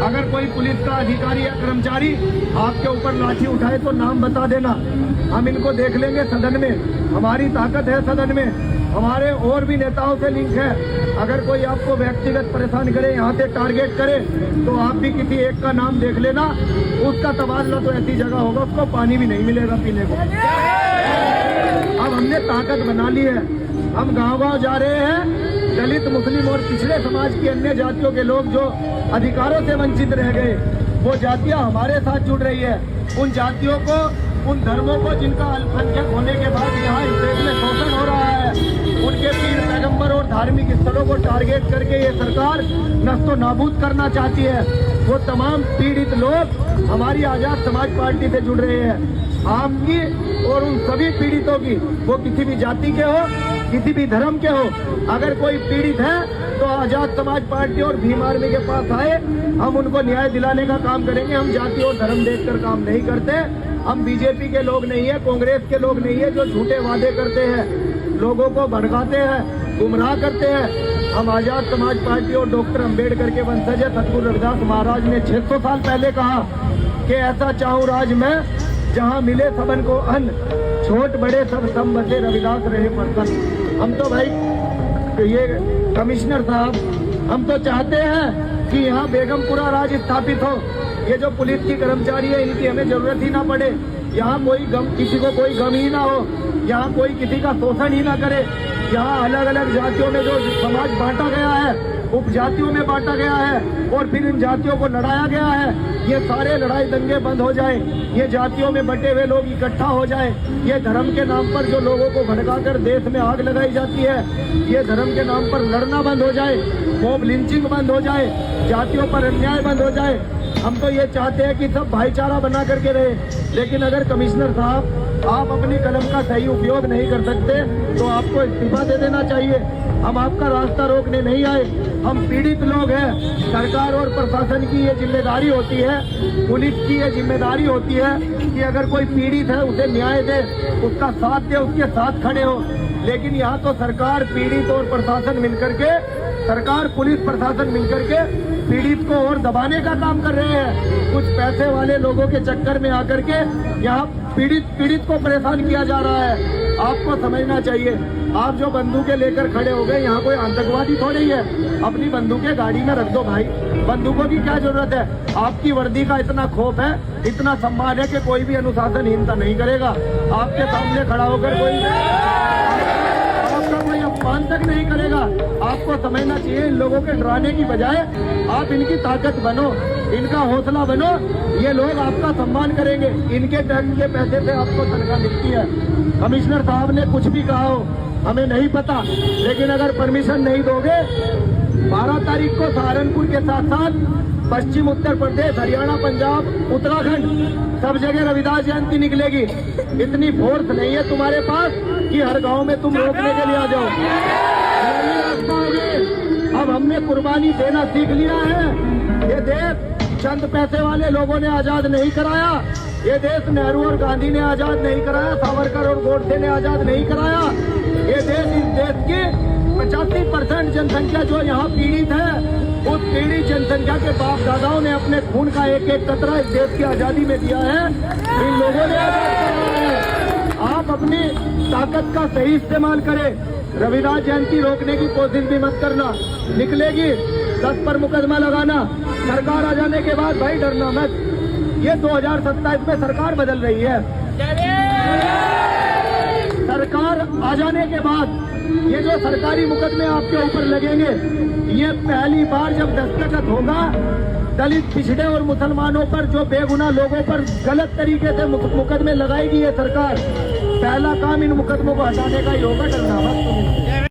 अगर कोई पुलिस का अधिकारी या कर्मचारी आपके ऊपर लाठी उठाए तो नाम बता देना, हम इनको देख लेंगे सदन में। हमारी ताकत है सदन में, हमारे और भी नेताओं से लिंक है। अगर कोई आपको व्यक्तिगत परेशान करे, यहाँ से टारगेट करे, तो आप भी किसी एक का नाम देख लेना, उसका तबादला तो ऐसी जगह होगा उसको पानी भी नहीं मिलेगा पीने को। अब हमने ताकत बना ली है, हम गांव-गांव जा रहे हैं। दलित, मुस्लिम और पिछड़े समाज की अन्य जातियों के लोग जो अधिकारों से वंचित रह गए, वो जातियां हमारे साथ जुड़ रही है। उन जातियों को, उन धर्मों को जिनका अल्पसंख्यक होने के बाद यहाँ इस देश में शोषण हो रहा है, उनके पीर पैगंबर और धार्मिक स्थलों को टारगेट करके ये सरकार नस्तो नाबूद करना चाहती है। वो तमाम पीड़ित लोग हमारी आजाद समाज पार्टी से जुड़ रहे हैं। आपकी और उन सभी पीड़ितों की, वो किसी भी जाति के हो, किसी भी धर्म के हो, अगर कोई पीड़ित है तो आजाद समाज पार्टी और भीम आर्मी के पास आए, हम उनको न्याय दिलाने का काम करेंगे। हम जाति और धर्म देखकर काम नहीं करते। हम बीजेपी के लोग नहीं है, कांग्रेस के लोग नहीं है जो झूठे वादे करते हैं, लोगों को भड़काते हैं, गुमराह करते हैं। हम आजाद समाज पार्टी और डॉक्टर अंबेडकर के वंशज है। सतगुरु रविदास महाराज ने 600 साल पहले कहा कि ऐसा चाहूं राज में जहां मिले सबन को अन्न, छोट बड़े सब बसे रविदास रहे प्रसन्न। हम तो भाई ये कमिश्नर साहब, हम तो चाहते हैं कि यहाँ बेगमपुरा राज स्थापित हो। ये जो पुलिस की कर्मचारी है, इनकी हमें जरूरत ही ना पड़े। यहाँ कोई गम, किसी को कोई गम ही ना हो, यहाँ कोई किसी का शोषण ही ना करे। यहाँ अलग अलग जातियों में जो समाज बांटा गया है, उपजातियों में बांटा गया है और फिर इन जातियों को लड़ाया गया है, ये सारे लड़ाई दंगे बंद हो जाए। ये जातियों में बटे हुए लोग इकट्ठा हो जाए। ये धर्म के नाम पर जो लोगों को भड़काकर देश में आग लगाई जाती है, ये धर्म के नाम पर लड़ना बंद हो जाए, मॉब लिंचिंग बंद हो जाए, जातियों पर अन्याय बंद हो जाए। हम तो ये चाहते हैं कि सब भाईचारा बना करके रहे। लेकिन अगर कमिश्नर साहब आप अपनी कलम का सही उपयोग नहीं कर सकते तो आपको इस्तीफा दे देना चाहिए। हम आपका रास्ता रोकने नहीं आए, हम पीड़ित लोग हैं। सरकार और प्रशासन की ये जिम्मेदारी होती है, पुलिस की ये जिम्मेदारी होती है कि अगर कोई पीड़ित है उसे न्याय दे, उसका साथ दे, उसके साथ खड़े हो। लेकिन यहाँ तो सरकार, पीड़ित और प्रशासन मिलकर के, सरकार, पुलिस, प्रशासन मिलकर के पीड़ित को और दबाने का काम कर रहे हैं। कुछ पैसे वाले लोगों के चक्कर में आकर के यहाँ पीड़ित को परेशान किया जा रहा है। आपको समझना चाहिए, आप जो बंदूकें लेकर खड़े हो गए, यहाँ कोई आतंकवादी थोड़ी है। अपनी बंदूकें गाड़ी में रख दो भाई, बंदूकों की क्या जरूरत है। आपकी वर्दी का इतना खौफ है, इतना सम्मान है कि कोई भी अनुशासनहीनता नहीं करेगा। आपके सामने खड़ा होकर कोई अपमान तक नहीं करेगा। आपको समझना चाहिए, इन लोगों के डराने की बजाय आप इनकी ताकत बनो, इनका हौसला बनो। ये लोग आपका सम्मान करेंगे। इनके टैक्स के पैसे से आपको तनख्वाह मिलती है। कमिश्नर साहब ने कुछ भी कहा हो हमें नहीं पता, लेकिन अगर परमिशन नहीं दोगे, 12 तारीख को सहारनपुर के साथ साथ पश्चिम उत्तर प्रदेश, हरियाणा, पंजाब, उत्तराखंड सब जगह रविदास जयंती निकलेगी। इतनी फोर्स नहीं है तुम्हारे पास कि हर गांव में तुम रोकने के लिए आ जाओ। अब हमने कुर्बानी देना सीख लिया है। ये देश चंद पैसे वाले लोगों ने आजाद नहीं कराया। ये देश नेहरू और गांधी ने आजाद नहीं कराया, सावरकर और गोडसे ने आजाद नहीं कराया। ये देश, इस देश की 85% जनसंख्या जो यहाँ पीड़ित है, उस पीड़ित जनसंख्या के बाप दादाओं ने अपने खून का एक एक कतरा इस देश की आजादी में दिया है। इन लोगों ने आजाद कराया है। आप अपनी ताकत का सही इस्तेमाल करें। रविदास जयंती रोकने की कोशिश भी मत करना। निकलेगी 10 पर मुकदमा लगाना। सरकार आ जाने के बाद भाई डरना मत। ये 2027 में सरकार बदल रही है। सरकार आ जाने के बाद ये जो सरकारी मुकदमे आपके ऊपर लगेंगे, ये पहली बार जब दस्तखत होगा, दलित, पिछड़े और मुसलमानों पर, जो बेगुनाह लोगों पर गलत तरीके से मुकदमे लगाएगी ये सरकार, पहला काम इन मुकदमों को हटाने का ही होगा। डरना मत।